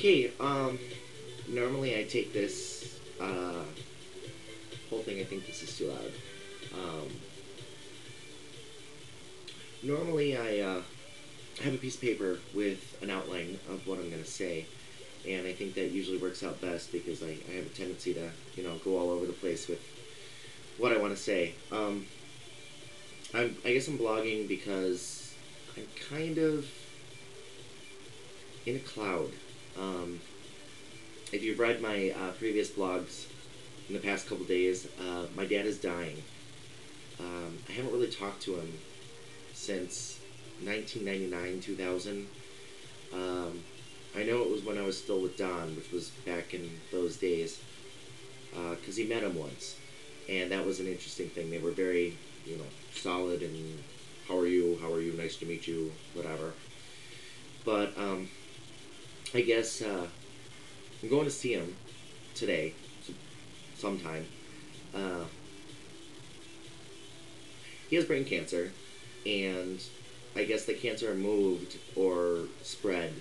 Okay, normally I take this, whole thing, I think this is too loud. Um, Normally I have a piece of paper with an outline of what I'm going to say, and I think that usually works out best because I have a tendency to, go all over the place with what I want to say. I guess I'm blogging because I'm kind of in a cloud. Um, if you've read my previous blogs in the past couple days, my dad is dying. I haven't really talked to him since 1999, 2000. Um, I know it was when I was still with Don, which was back in those days, because he met him once, and that was an interesting thing. They were very, solid and how are you? How are you? Nice to meet you. Whatever. But I guess I'm going to see him today, sometime. Uh, he has brain cancer, and I guess the cancer moved or spread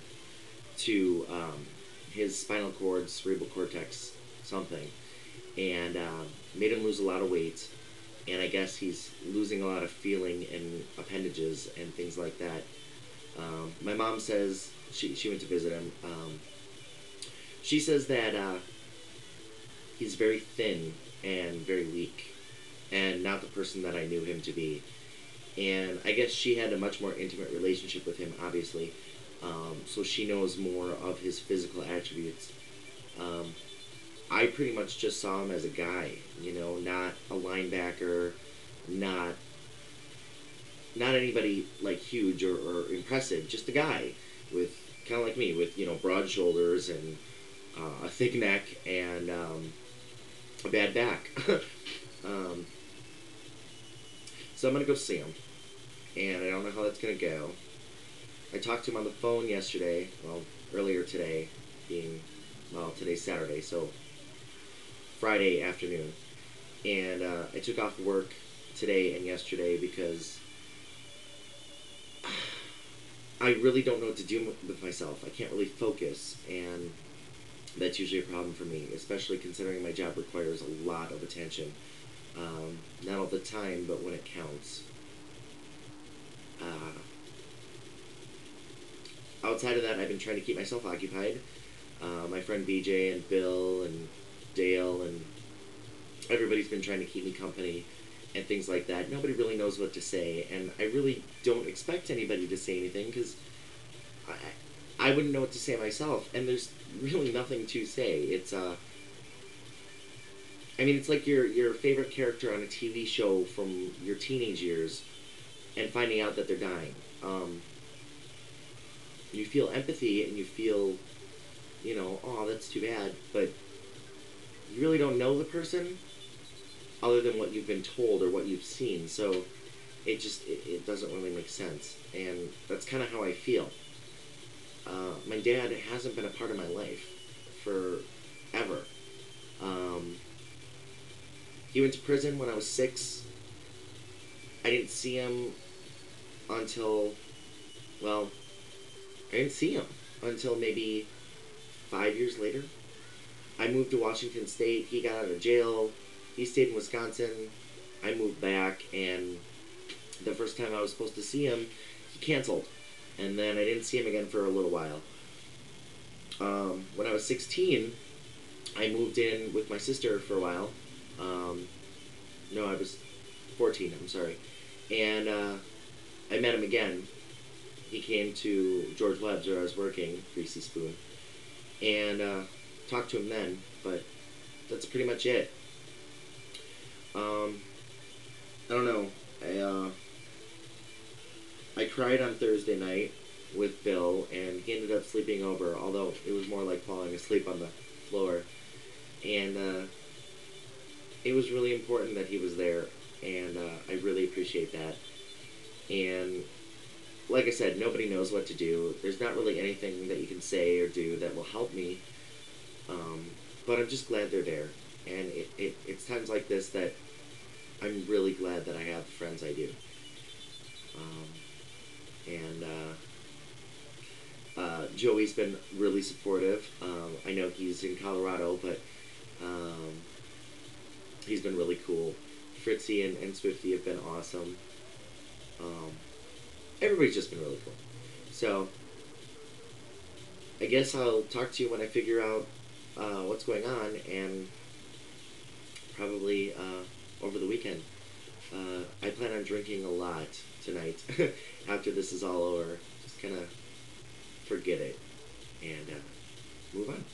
to his spinal cord, cerebral cortex, something, and made him lose a lot of weight. And I guess he's losing a lot of feeling in appendages and things like that. My mom says she went to visit him. She says that he's very thin and very weak, and not the person that I knew him to be. And I guess she had a much more intimate relationship with him, obviously. So she knows more of his physical attributes. Um, I pretty much just saw him as a guy, not a linebacker, not not anybody like huge or impressive, just a guy with kind of like me, with broad shoulders and a thick neck and a bad back. um, so I'm gonna go see him, and I don't know how that's gonna go. I talked to him on the phone yesterday, well, earlier today, today's Saturday, so Friday afternoon. And I took off work today and yesterday because I really don't know what to do with myself. I can't really focus, and that's usually a problem for me, especially considering my job requires a lot of attention. Not all the time, but when it counts. Uh, Outside of that, I've been trying to keep myself occupied. My friend BJ and Bill and Dale and everybody's been trying to keep me company and things like that. Nobody really knows what to say, and I really don't expect anybody to say anything because I wouldn't know what to say myself, and there's really nothing to say. It's like your favorite character on a TV show from your teenage years and finding out that they're dying. You feel empathy and you feel, oh, that's too bad, but you really don't know the person other than what you've been told or what you've seen, so it doesn't really make sense, and that's kind of how I feel. My dad hasn't been a part of my life forever. Um, he went to prison when I was 6. I didn't see him until, well, I didn't see him until maybe 5 years later. I moved to Washington State. He got out of jail. He stayed in Wisconsin. I moved back, and the first time I was supposed to see him, he canceled. And then I didn't see him again for a little while. When I was 16, I moved in with my sister for a while. No, I was 14, I'm sorry. And I met him again. He came to George Webb's where I was working, Greasy Spoon, and talked to him then, but that's pretty much it. I don't know. I cried on Thursday night with Bill, and he ended up sleeping over, although it was more like falling asleep on the floor. And it was really important that he was there, and I really appreciate that. And like I said, nobody knows what to do. There's not really anything that you can say or do that will help me, but I'm just glad they're there. And it's times like this that I'm really glad that I have the friends I do. And Joey's been really supportive. I know he's in Colorado, but um, he's been really cool. Fritzy and Swifty have been awesome. Um, Everybody's just been really cool. So I guess I'll talk to you when I figure out what's going on, and probably over the weekend. I plan on drinking a lot tonight after this is all over. Just kind of forget it and move on.